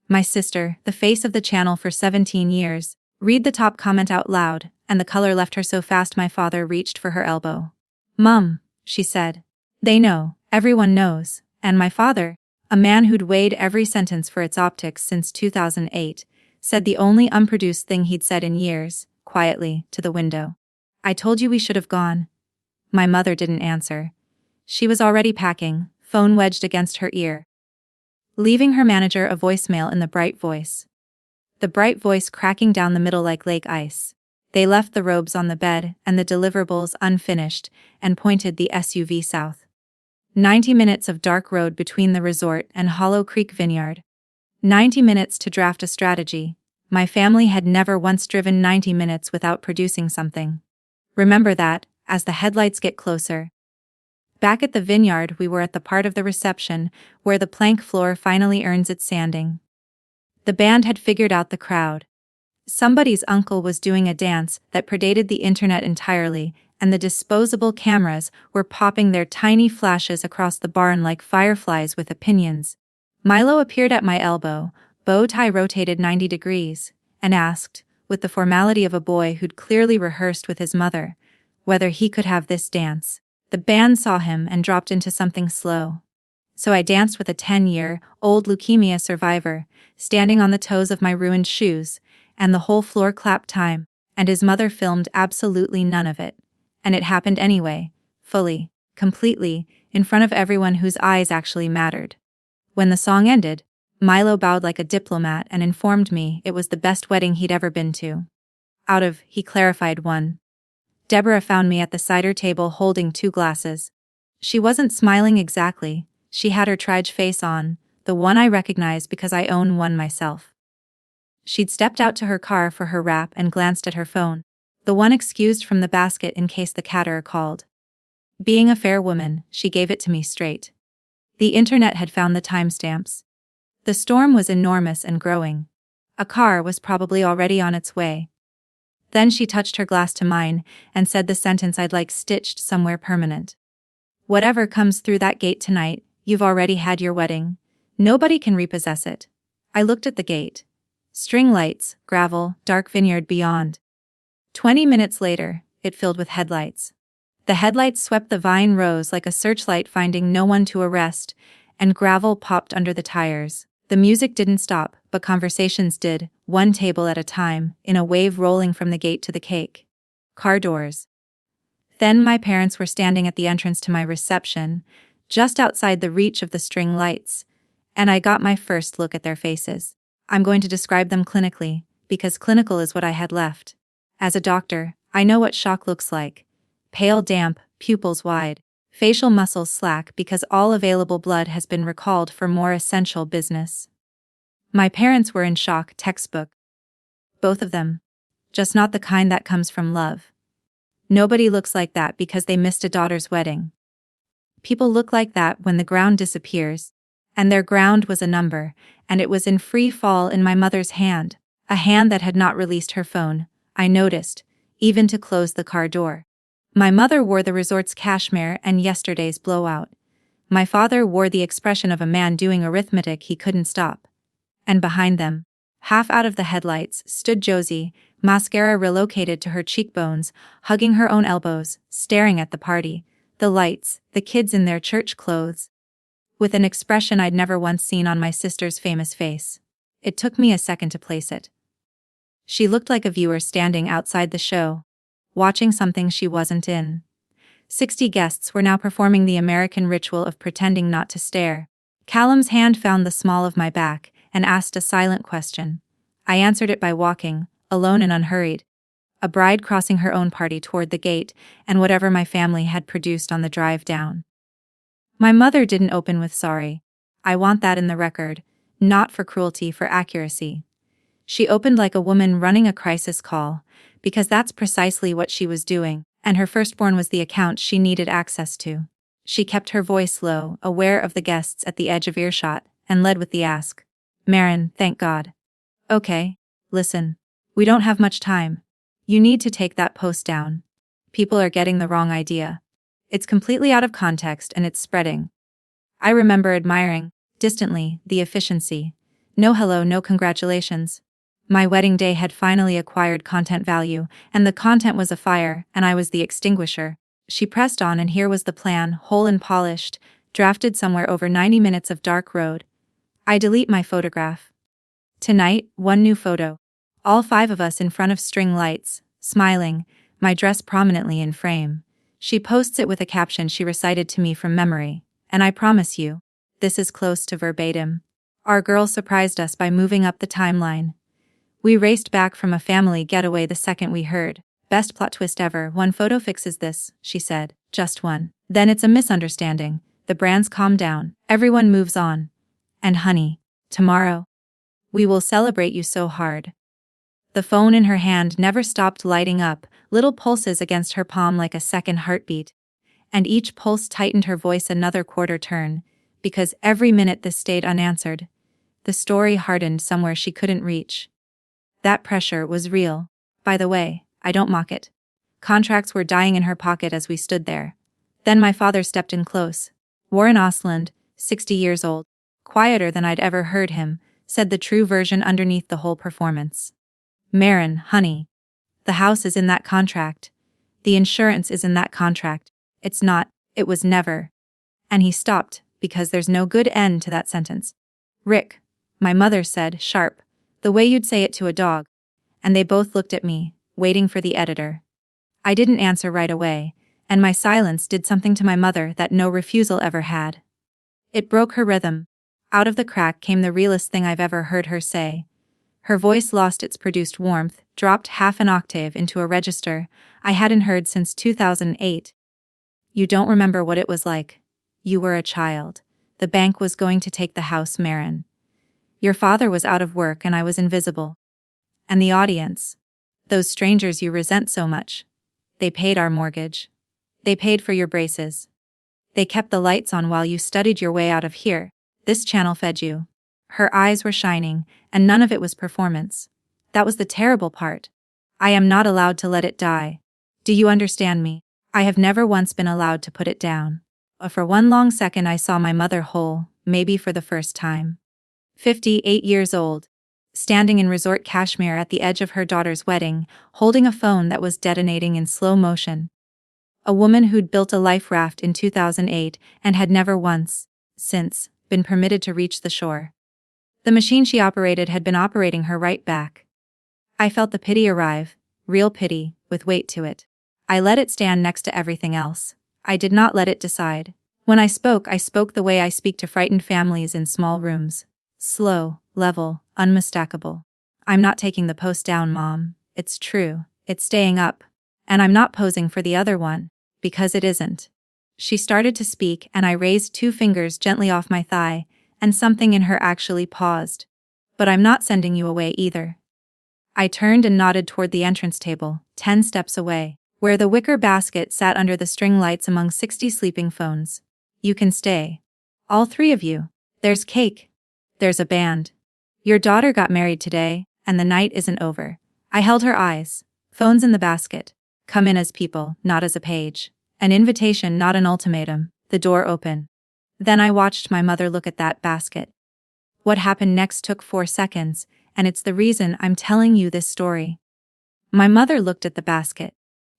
My sister, the face of the channel for 17 years, read the top comment out loud, and the color left her so fast my father reached for her elbow. "Mum," she said. "They know, everyone knows," and my father, a man who'd weighed every sentence for its optics since 2008, said the only unproduced thing he'd said in years, quietly, to the window. "I told you we should have gone." My mother didn't answer. She was already packing, phone wedged against her ear, leaving her manager a voicemail in the bright voice. The bright voice cracking down the middle like lake ice. They left the robes on the bed and the deliverables unfinished and pointed the SUV south. 90 minutes of dark road between the resort and Hollow Creek Vineyard. 90 minutes to draft a strategy. My family had never once driven 90 minutes without producing something. Remember that, as the headlights get closer. Back at the vineyard, we were at the part of the reception where the plank floor finally earns its sanding. The band had figured out the crowd. Somebody's uncle was doing a dance that predated the internet entirely, and the disposable cameras were popping their tiny flashes across the barn like fireflies with opinions. Milo appeared at my elbow, bow tie rotated 90 degrees, and asked, with the formality of a boy who'd clearly rehearsed with his mother, whether he could have this dance. The band saw him and dropped into something slow. So I danced with a 10-year-old leukemia survivor, standing on the toes of my ruined shoes, and the whole floor clapped time, and his mother filmed absolutely none of it. And it happened anyway, fully, completely, in front of everyone whose eyes actually mattered. When the song ended, Milo bowed like a diplomat and informed me it was the best wedding he'd ever been to. He clarified, one. Deborah found me at the cider table holding 2 glasses. She wasn't smiling exactly, she had her trige face on, the one I recognize because I own one myself. She'd stepped out to her car for her wrap and glanced at her phone, the one excused from the basket in case the caterer called. Being a fair woman, she gave it to me straight. The internet had found the timestamps. The storm was enormous and growing. A car was probably already on its way. Then she touched her glass to mine and said the sentence I'd like stitched somewhere permanent. "Whatever comes through that gate tonight, you've already had your wedding. Nobody can repossess it." I looked at the gate. String lights, gravel, dark vineyard beyond. 20 minutes later, it filled with headlights. The headlights swept the vine rows like a searchlight finding no one to arrest, and gravel popped under the tires. The music didn't stop, but conversations did, one table at a time, in a wave rolling from the gate to the cake. Car doors. Then my parents were standing at the entrance to my reception, just outside the reach of the string lights, and I got my first look at their faces. I'm going to describe them clinically, because clinical is what I had left. As a doctor, I know what shock looks like. Pale, damp, pupils wide, facial muscles slack because all available blood has been recalled for more essential business. My parents were in shock, textbook. Both of them. Just not the kind that comes from love. Nobody looks like that because they missed a daughter's wedding. People look like that when the ground disappears, and their ground was a number, and it was in free fall in my mother's hand, a hand that had not released her phone, I noticed, even to close the car door. My mother wore the resort's cashmere and yesterday's blowout. My father wore the expression of a man doing arithmetic he couldn't stop. And behind them, half out of the headlights, stood Josie, mascara relocated to her cheekbones, hugging her own elbows, staring at the party, the lights, the kids in their church clothes, with an expression I'd never once seen on my sister's famous face. It took me a second to place it. She looked like a viewer standing outside the show, watching something she wasn't in. 60 guests were now performing the American ritual of pretending not to stare. Callum's hand found the small of my back and asked a silent question. I answered it by walking, alone and unhurried. A bride crossing her own party toward the gate and whatever my family had produced on the drive down. My mother didn't open with sorry. I want that in the record, not for cruelty, for accuracy. She opened like a woman running a crisis call, because that's precisely what she was doing, and her firstborn was the account she needed access to. She kept her voice low, aware of the guests at the edge of earshot, and led with the ask. Marin, thank God. Okay, listen. We don't have much time. You need to take that post down. People are getting the wrong idea. It's completely out of context and it's spreading. I remember admiring, distantly, the efficiency. No hello, no congratulations. My wedding day had finally acquired content value, and the content was afire, and I was the extinguisher. She pressed on, and here was the plan, whole and polished, drafted somewhere over 90 minutes of dark road. I delete my photograph. Tonight, one new photo. All 5 of us in front of string lights, smiling, my dress prominently in frame. She posts it with a caption she recited to me from memory, and I promise you, this is close to verbatim. Our girl surprised us by moving up the timeline. We raced back from a family getaway the second we heard. Best plot twist ever. One photo fixes this, she said. Just one. Then it's a misunderstanding. The brands calm down. Everyone moves on. And honey, tomorrow, we will celebrate you so hard. The phone in her hand never stopped lighting up, little pulses against her palm like a second heartbeat. And each pulse tightened her voice another quarter turn, because every minute this stayed unanswered, the story hardened somewhere she couldn't reach. That pressure was real. By the way, I don't mock it. Contracts were dying in her pocket as we stood there. Then my father stepped in close. Warren Osland, 60 years old, quieter than I'd ever heard him, said the true version underneath the whole performance. Marin, honey. The house is in that contract. The insurance is in that contract. It's not, it was never. And he stopped, because there's no good end to that sentence. Rick, my mother said, sharp, the way you'd say it to a dog. And they both looked at me, waiting for the editor. I didn't answer right away, and my silence did something to my mother that no refusal ever had. It broke her rhythm. Out of the crack came the realest thing I've ever heard her say. Her voice lost its produced warmth, dropped half an octave into a register I hadn't heard since 2008. You don't remember what it was like. You were a child. The bank was going to take the house, Marin. Your father was out of work and I was invisible. And the audience, those strangers you resent so much, they paid our mortgage. They paid for your braces. They kept the lights on while you studied your way out of here. This channel fed you. Her eyes were shining, and none of it was performance. That was the terrible part. I am not allowed to let it die. Do you understand me? I have never once been allowed to put it down. For one long second I saw my mother whole, maybe for the first time. 58 years old, standing in resort cashmere at the edge of her daughter's wedding, holding a phone that was detonating in slow motion. A woman who'd built a life raft in 2008 and had never once, since, been permitted to reach the shore. The machine she operated had been operating her right back. I felt the pity arrive, real pity, with weight to it. I let it stand next to everything else. I did not let it decide. When I spoke the way I speak to frightened families in small rooms. Slow, level, unmistakable. I'm not taking the post down, Mom. It's true. It's staying up. And I'm not posing for the other one. Because it isn't. She started to speak, and I raised 2 fingers gently off my thigh, and something in her actually paused. But I'm not sending you away either. I turned and nodded toward the entrance table, 10 steps away, where the wicker basket sat under the string lights among 60 sleeping phones. You can stay. All 3 of you. There's cake. There's a band. Your daughter got married today, and the night isn't over. I held her eyes. Phones in the basket. Come in as people, not as a page. An invitation, not an ultimatum. The door open. Then I watched my mother look at that basket. What happened next took 4 seconds, and it's the reason I'm telling you this story. My mother looked at the basket.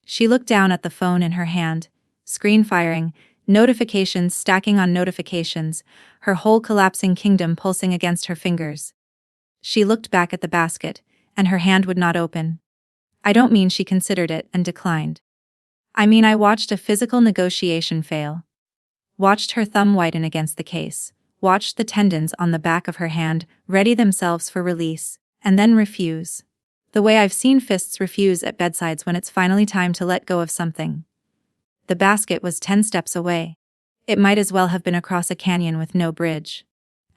She looked down at the phone in her hand, screen firing, notifications stacking on notifications, her whole collapsing kingdom pulsing against her fingers. She looked back at the basket, and her hand would not open. I don't mean she considered it and declined. I mean I watched a physical negotiation fail. Watched her thumb whiten against the case, watched the tendons on the back of her hand ready themselves for release, and then refuse. The way I've seen fists refuse at bedsides when it's finally time to let go of something. The basket was 10 steps away. It might as well have been across a canyon with no bridge.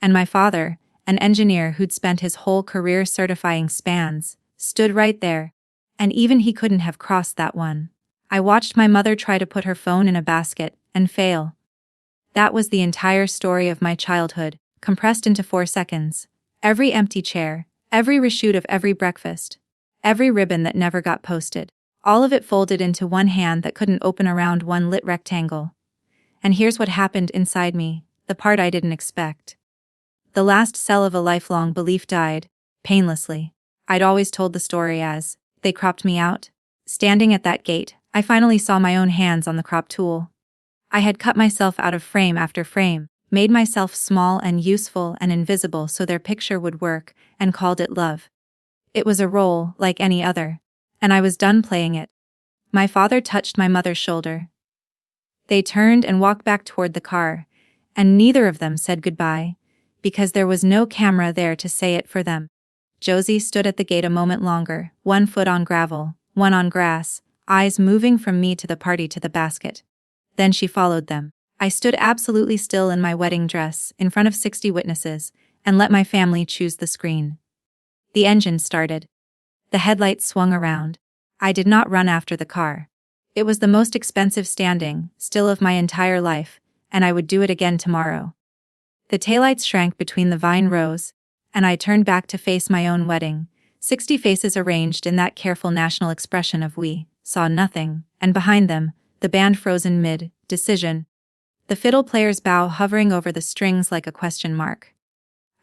And my father, an engineer who'd spent his whole career certifying spans, stood right there. And even he couldn't have crossed that one. I watched my mother try to put her phone in a basket, and fail. That was the entire story of my childhood, compressed into 4 seconds. Every empty chair, every reshoot of every breakfast, every ribbon that never got posted, all of it folded into one hand that couldn't open around one lit rectangle. And here's what happened inside me, the part I didn't expect. The last cell of a lifelong belief died, painlessly. I'd always told the story as, they cropped me out. Standing at that gate, I finally saw my own hands on the crop tool. I had cut myself out of frame after frame, made myself small and useful and invisible so their picture would work, and called it love. It was a role like any other, and I was done playing it. My father touched my mother's shoulder. They turned and walked back toward the car, and neither of them said goodbye, because there was no camera there to say it for them. Josie stood at the gate a moment longer, 1 foot on gravel, 1 on grass, eyes moving from me to the party to the basket. Then she followed them. I stood absolutely still in my wedding dress, in front of 60 witnesses, and let my family choose the screen. The engine started. The headlights swung around. I did not run after the car. It was the most expensive standing still of my entire life, and I would do it again tomorrow. The taillights shrank between the vine rows, and I turned back to face my own wedding, 60 faces arranged in that careful national expression of we saw nothing, and behind them, the band frozen mid-decision. The fiddle player's bow hovering over the strings like a question mark.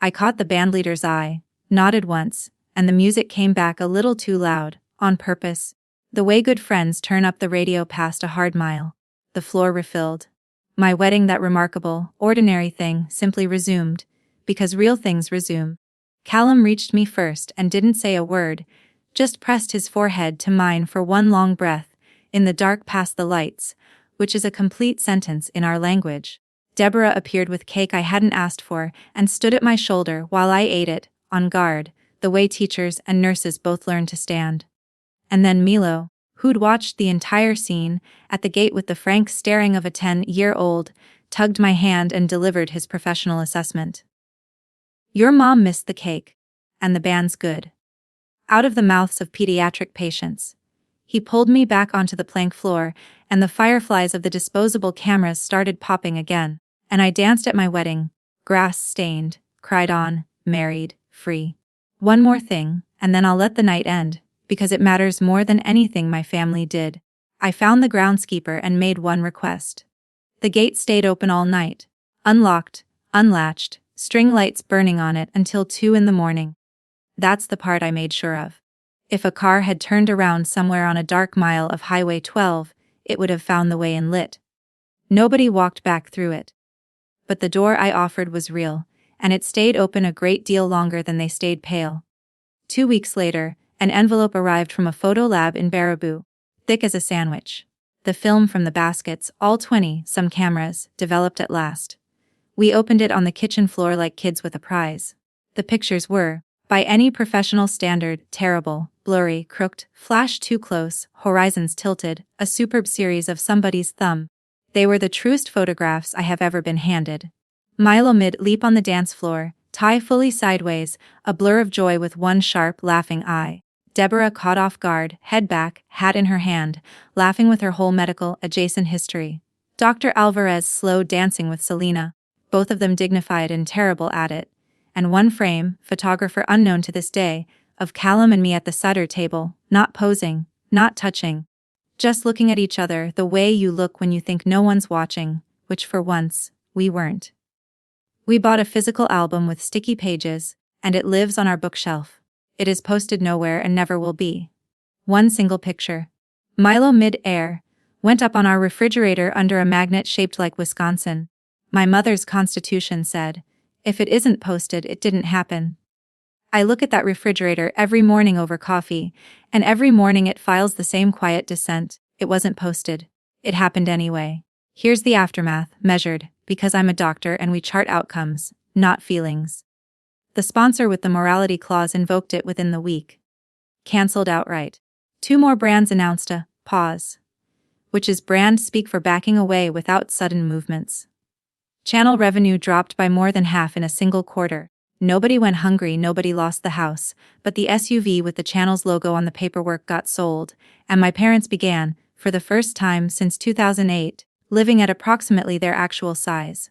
I caught the bandleader's eye, nodded once, and the music came back a little too loud, on purpose. The way good friends turn up the radio past a hard mile. The floor refilled. My wedding, that remarkable, ordinary thing, simply resumed, because real things resume. Callum reached me first and didn't say a word, just pressed his forehead to mine for one long breath, in the dark past the lights, which is a complete sentence in our language. Deborah appeared with cake I hadn't asked for and stood at my shoulder while I ate it, on guard, the way teachers and nurses both learn to stand. And then Milo, who'd watched the entire scene, at the gate with the frank staring of a 10-year-old, tugged my hand and delivered his professional assessment. Your mom missed the cake. And the band's good. Out of the mouths of pediatric patients. He pulled me back onto the plank floor, and the fireflies of the disposable cameras started popping again, and I danced at my wedding, grass-stained, cried on, married, free. One more thing, and then I'll let the night end, because it matters more than anything my family did. I found the groundskeeper and made one request. The gate stayed open all night, unlocked, unlatched, string lights burning on it until 2 in the morning. That's the part I made sure of. If a car had turned around somewhere on a dark mile of Highway 12, it would have found the way in lit. Nobody walked back through it. But the door I offered was real, and it stayed open a great deal longer than they stayed pale. 2 weeks later, an envelope arrived from a photo lab in Baraboo, thick as a sandwich. The film from the baskets, all 20-some cameras, developed at last. We opened it on the kitchen floor like kids with a prize. The pictures were By any professional standard, terrible, blurry, crooked, flash too close, horizons tilted, a superb series of somebody's thumb. They were the truest photographs I have ever been handed. Milo mid-leap on the dance floor, tie fully sideways, a blur of joy with one sharp, laughing eye. Deborah caught off guard, head back, hat in her hand, laughing with her whole medical, adjacent history. Dr. Alvarez slow dancing with Selena, both of them dignified and terrible at it. And one frame, photographer unknown to this day, of Callum and me at the cider table, not posing, not touching. Just looking at each other the way you look when you think no one's watching, which for once, we weren't. We bought a physical album with sticky pages, and it lives on our bookshelf. It is posted nowhere and never will be. One single picture. Milo mid-air, went up on our refrigerator under a magnet shaped like Wisconsin. My mother's constitution said, if it isn't posted, it didn't happen. I look at that refrigerator every morning over coffee, and every morning it files the same quiet dissent. It wasn't posted. It happened anyway. Here's the aftermath, measured, because I'm a doctor and we chart outcomes, not feelings. The sponsor with the morality clause invoked it within the week. Cancelled outright. 2 more brands announced a pause, which is brand speak for backing away without sudden movements. Channel revenue dropped by more than half in a single quarter. Nobody went hungry, nobody lost the house, but the SUV with the channel's logo on the paperwork got sold, and my parents began, for the first time since 2008, living at approximately their actual size.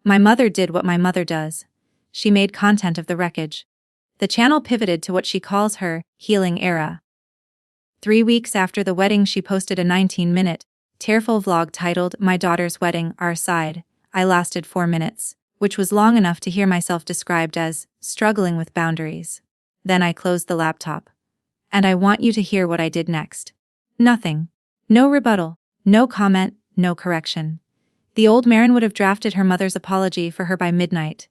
My mother did what my mother does. She made content of the wreckage. The channel pivoted to what she calls her healing era. 3 weeks after the wedding, she posted a 19-minute, tearful vlog titled My Daughter's Wedding, Our Side. I lasted 4 minutes, which was long enough to hear myself described as struggling with boundaries. Then I closed the laptop. And I want you to hear what I did next. Nothing. No rebuttal, no comment, no correction. The old Marin would have drafted her mother's apology for her by midnight.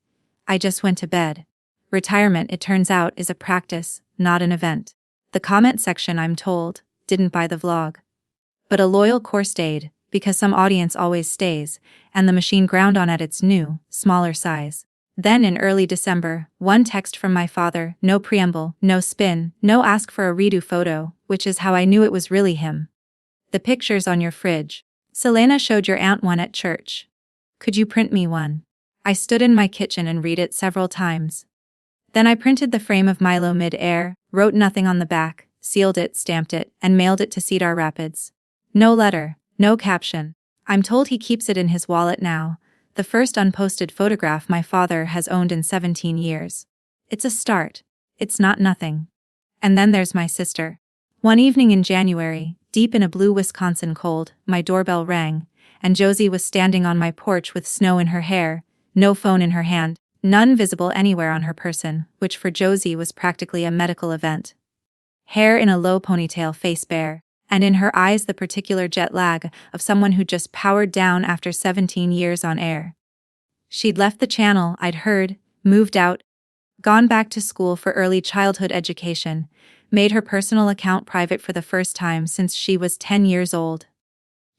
I just went to bed. Retirement, it turns out, is a practice, not an event. The comment section, I'm told, didn't buy the vlog. But a loyal core stayed, because some audience always stays, and the machine ground on at its new, smaller size. Then in early December, one text from my father, no preamble, no spin, no ask for a redo photo, which is how I knew it was really him. The picture's on your fridge. Selena showed your aunt one at church. Could you print me one? I stood in my kitchen and read it several times. Then I printed the frame of Milo mid-air, wrote nothing on the back, sealed it, stamped it, and mailed it to Cedar Rapids. No letter. No caption. I'm told he keeps it in his wallet now, the first unposted photograph my father has owned in 17 years. It's a start. It's not nothing. And then there's my sister. One evening in January, deep in a blue Wisconsin cold, my doorbell rang, and Josie was standing on my porch with snow in her hair, no phone in her hand, none visible anywhere on her person, which for Josie was practically a medical event. Hair in a low ponytail, face bare, and in her eyes the particular jet lag of someone who just powered down after 17 years on air. She'd left the channel, I'd heard, moved out, gone back to school for early childhood education, made her personal account private for the first time since she was 10 years old.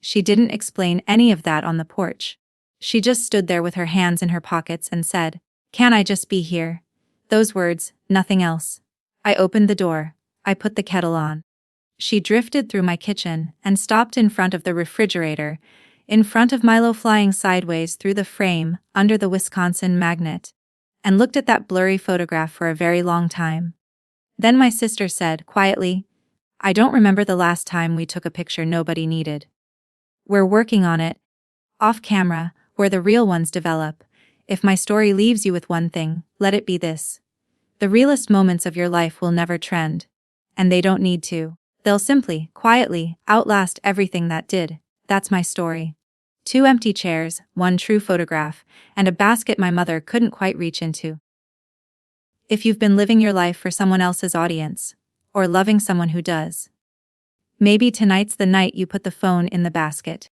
She didn't explain any of that on the porch. She just stood there with her hands in her pockets and said, "Can I just be here?" Those words, nothing else. I opened the door. I put the kettle on. She drifted through my kitchen and stopped in front of the refrigerator, in front of Milo flying sideways through the frame under the Wisconsin magnet, and looked at that blurry photograph for a very long time. Then my sister said, quietly, "I don't remember the last time we took a picture nobody needed. We're working on it, off camera, where the real ones develop. If my story leaves you with one thing, let it be this. The realest moments of your life will never trend. And they don't need to. They'll simply, quietly, outlast everything that did. That's my story." 2 empty chairs, 1 true photograph, and a basket my mother couldn't quite reach into. If you've been living your life for someone else's audience, or loving someone who does, maybe tonight's the night you put the phone in the basket.